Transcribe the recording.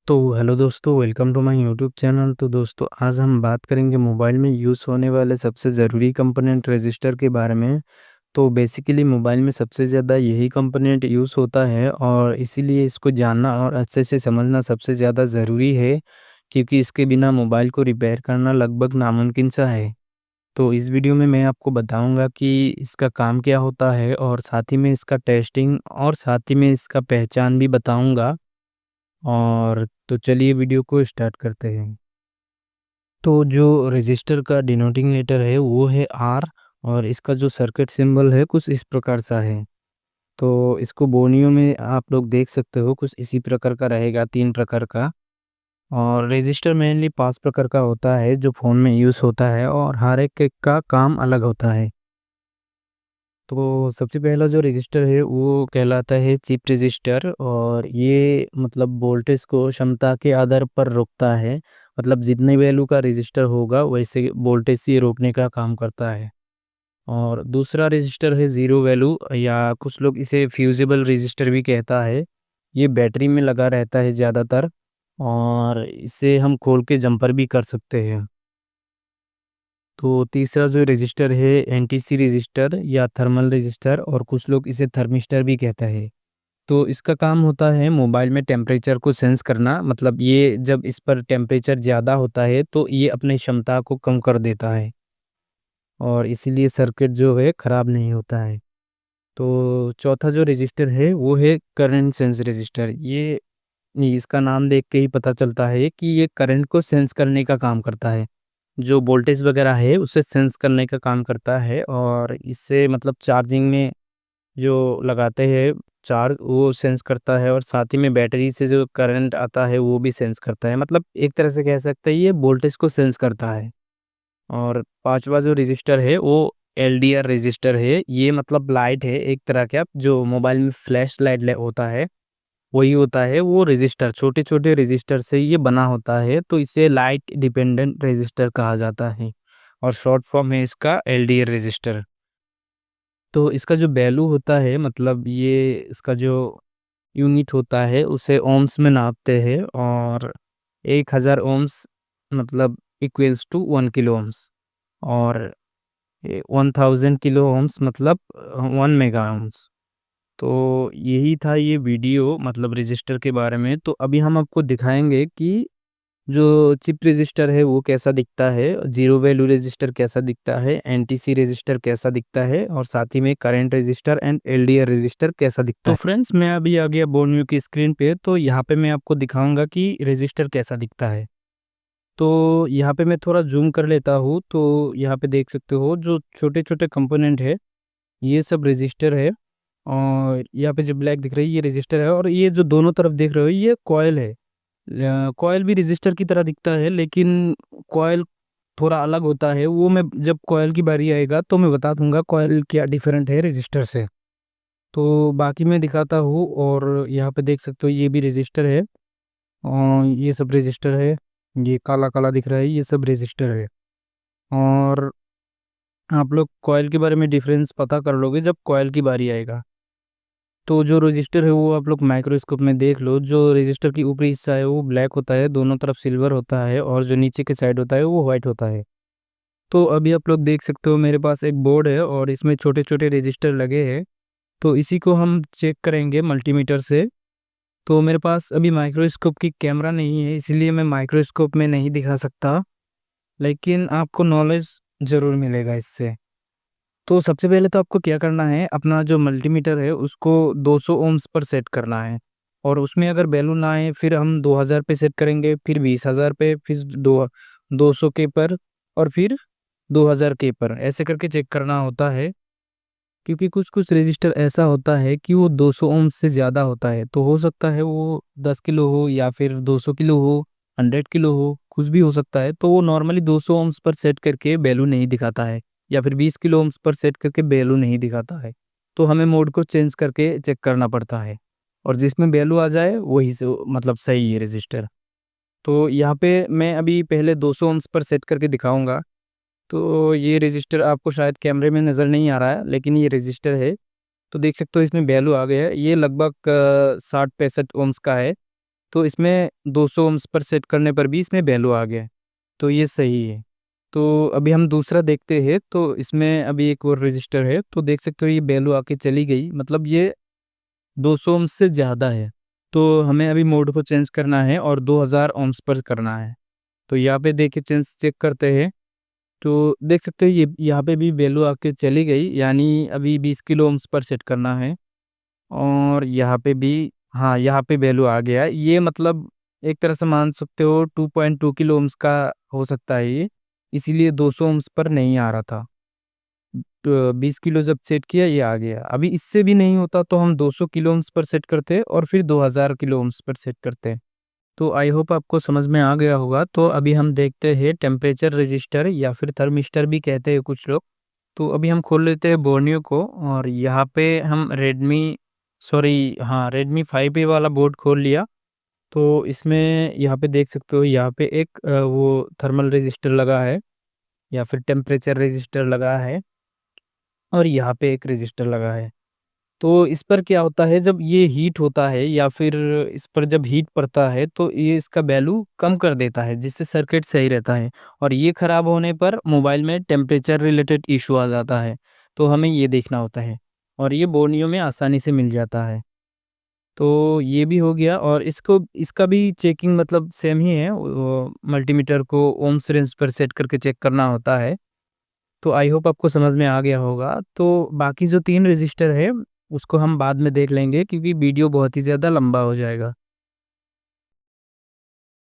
तो हेलो दोस्तों, welcome to my YouTube channel. तो दोस्तों, आज हम बात करेंगे मोबाइल में यूज़ होने वाले सबसे ज़रूरी कंपोनेंट रजिस्टर के बारे में। तो बेसिकली मोबाइल में सबसे ज़्यादा यही कंपोनेंट यूज़ होता है और इसीलिए इसको जानना और अच्छे से समझना सबसे ज़्यादा ज़रूरी है, क्योंकि इसके बिना मोबाइल को रिपेयर करना लगभग नामुमकिन सा है। तो इस वीडियो में मैं आपको बताऊंगा कि इसका काम क्या होता है और साथ ही में इसका टेस्टिंग और साथ ही में इसका पहचान भी बताऊंगा। और तो चलिए वीडियो को स्टार्ट करते हैं। तो जो रजिस्टर का डिनोटिंग लेटर है वो है आर, और इसका जो सर्किट सिंबल है कुछ इस प्रकार सा है। तो इसको बोनियो में आप लोग देख सकते हो, कुछ इसी प्रकार का रहेगा, 3 प्रकार का। और रजिस्टर मेनली 5 प्रकार का होता है जो फ़ोन में यूज़ होता है, और हर एक का काम अलग होता है। तो सबसे पहला जो रजिस्टर है वो कहलाता है चिप रजिस्टर, और ये मतलब वोल्टेज को क्षमता के आधार पर रोकता है। मतलब जितने वैल्यू का रजिस्टर होगा वैसे वोल्टेज से रोकने का काम करता है। और दूसरा रजिस्टर है ज़ीरो वैल्यू, या कुछ लोग इसे फ्यूजिबल रजिस्टर भी कहता है। ये बैटरी में लगा रहता है ज़्यादातर, और इसे हम खोल के जंपर भी कर सकते हैं। तो तीसरा जो रजिस्टर है एनटीसी रजिस्टर या थर्मल रजिस्टर, और कुछ लोग इसे थर्मिस्टर भी कहता है। तो इसका काम होता है मोबाइल में टेम्परेचर को सेंस करना। मतलब ये जब इस पर टेम्परेचर ज़्यादा होता है तो ये अपनी क्षमता को कम कर देता है, और इसीलिए सर्किट जो है ख़राब नहीं होता है। तो चौथा जो रजिस्टर है वो है करंट सेंस रजिस्टर। ये इसका नाम देख के ही पता चलता है कि ये करंट को सेंस करने का काम करता है। जो वोल्टेज वगैरह है उसे सेंस करने का काम करता है, और इससे मतलब चार्जिंग में जो लगाते हैं चार्ज वो सेंस करता है, और साथ ही में बैटरी से जो करंट आता है वो भी सेंस करता है। मतलब एक तरह से कह सकते हैं ये वोल्टेज को सेंस करता है। और पांचवा जो रजिस्टर है वो एलडीआर रजिस्टर है। ये मतलब लाइट है एक तरह का, जो मोबाइल में फ्लैश लाइट होता है वही होता है वो रजिस्टर। छोटे छोटे रजिस्टर से ये बना होता है, तो इसे लाइट डिपेंडेंट रजिस्टर कहा जाता है, और शॉर्ट फॉर्म है इसका एलडीआर रजिस्टर। तो इसका जो वैल्यू होता है, मतलब ये इसका जो यूनिट होता है उसे ओम्स में नापते हैं, और 1000 ओम्स मतलब इक्वल्स टू 1 किलो ओम्स, और 1000 किलो ओम्स मतलब 1 मेगा ओम्स। तो यही था ये वीडियो मतलब रजिस्टर के बारे में। तो अभी हम आपको दिखाएंगे कि जो चिप रजिस्टर है वो कैसा दिखता है, जीरो वैल्यू रजिस्टर कैसा दिखता है, एनटीसी रजिस्टर कैसा दिखता है, और साथ ही में current register and LDR register कैसा दिखता तो है। फ्रेंड्स, मैं अभी आ गया बोर्ड की स्क्रीन पे। तो यहाँ पे मैं आपको दिखाऊंगा कि रजिस्टर कैसा दिखता है। तो यहाँ पे मैं थोड़ा जूम कर लेता हूँ। तो यहाँ पे देख सकते हो जो छोटे छोटे कंपोनेंट है ये सब रजिस्टर है, और यहाँ पे जो ब्लैक दिख रही है ये रजिस्टर है, और ये जो दोनों तरफ देख रहे हो ये कॉयल है। कॉयल भी रजिस्टर की तरह दिखता है, लेकिन कॉयल थोड़ा अलग होता है। वो मैं जब कॉयल की बारी आएगा तो मैं बता दूंगा कॉयल क्या डिफरेंट है रजिस्टर से। तो बाकी मैं दिखाता हूँ। और यहाँ पे देख सकते हो ये भी रजिस्टर है, और ये सब रजिस्टर है। ये काला काला दिख रहा है, ये सब रजिस्टर है। और आप लोग कॉयल के बारे में डिफरेंस पता कर लोगे जब कॉयल की बारी आएगा। तो जो रजिस्टर है वो आप लोग माइक्रोस्कोप में देख लो। जो रजिस्टर की ऊपरी हिस्सा है वो ब्लैक होता है, दोनों तरफ सिल्वर होता है, और जो नीचे के साइड होता है वो वाइट होता है। तो अभी आप लोग देख सकते हो मेरे पास एक बोर्ड है और इसमें छोटे छोटे रजिस्टर लगे हैं। तो इसी को हम चेक करेंगे मल्टीमीटर से। तो मेरे पास अभी माइक्रोस्कोप की कैमरा नहीं है, इसलिए मैं माइक्रोस्कोप में नहीं दिखा सकता, लेकिन आपको नॉलेज ज़रूर मिलेगा इससे। तो सबसे पहले तो आपको क्या करना है, अपना जो मल्टीमीटर है उसको 200 ओम्स पर सेट करना है। और उसमें अगर वैल्यू ना आए फिर हम 2000 पे सेट करेंगे, फिर 20,000 पे, फिर 200 के पर, और फिर 2000 के पर, ऐसे करके चेक करना होता है। क्योंकि कुछ कुछ रजिस्टर ऐसा होता है कि वो 200 ओम से ज़्यादा होता है, तो हो सकता है वो 10 किलो हो, या फिर 200 किलो हो, 100 किलो हो, कुछ भी हो सकता है। तो वो नॉर्मली 200 ओम्स पर सेट करके वैल्यू नहीं दिखाता है, या फिर 20 किलो ओम्स पर सेट करके वैल्यू नहीं दिखाता है। तो हमें मोड को चेंज करके चेक करना पड़ता है, और जिसमें वैल्यू आ जाए वही से मतलब सही है रजिस्टर। तो यहाँ पे मैं अभी पहले 200 ओम्स पर सेट करके दिखाऊंगा। तो ये रजिस्टर आपको शायद कैमरे में नज़र नहीं आ रहा है, लेकिन ये रजिस्टर है। तो देख सकते हो इसमें वैल्यू आ गया है, ये लगभग 60-65 ओम्स का है। तो इसमें 200 ओम्स पर सेट करने पर भी इसमें वैल्यू आ गया है, तो ये सही है। तो अभी हम दूसरा देखते हैं, तो इसमें अभी एक और रजिस्टर है, तो देख सकते हो ये वैल्यू आके चली गई, मतलब ये 200 ओम्स से ज़्यादा है। तो हमें अभी मोड को चेंज करना है और 2000 ओम्स पर करना है। तो यहाँ पे देखिए चेक करते हैं, तो देख सकते हो ये यहाँ पे भी वैल्यू आके चली गई, यानी अभी 20 किलो ओम्स पर सेट करना है। और यहाँ पे भी, हाँ, यहाँ पे वैल्यू आ गया है। ये मतलब एक तरह से मान सकते हो 2.2 किलो ओम्स का हो सकता है ये, इसीलिए 200 ओम्स पर नहीं आ रहा था। तो 20 किलो जब सेट किया ये आ गया। अभी इससे भी नहीं होता तो हम 200 किलो ओम्स पर सेट करते हैं और फिर 2000 किलो ओम्स पर सेट करते हैं। तो आई होप आपको समझ में आ गया होगा। तो अभी हम देखते हैं टेम्परेचर रजिस्टर या फिर थर्मिस्टर भी कहते हैं कुछ लोग। तो अभी हम खोल लेते हैं बोर्नियो को और यहाँ पे हम रेडमी 5A वाला बोर्ड खोल लिया। तो इसमें यहाँ पे देख सकते हो, यहाँ पे एक वो थर्मल रजिस्टर लगा है या फिर टेम्परेचर रजिस्टर लगा है और यहाँ पे एक रजिस्टर लगा है। तो इस पर क्या होता है, जब ये हीट होता है या फिर इस पर जब हीट पड़ता है तो ये इसका वैल्यू कम कर देता है, जिससे सर्किट सही रहता है। और ये खराब होने पर मोबाइल में टेम्परेचर रिलेटेड इशू आ जाता है, तो हमें ये देखना होता है। और ये बोर्नियो में आसानी से मिल जाता है। तो ये भी हो गया और इसका भी चेकिंग मतलब सेम ही है, मल्टीमीटर को ओम्स रेंज पर सेट करके चेक करना होता है। तो आई होप आपको समझ में आ गया होगा। तो बाकी जो 3 रजिस्टर है उसको हम बाद में देख लेंगे, क्योंकि वीडियो बहुत ही ज़्यादा लंबा हो जाएगा।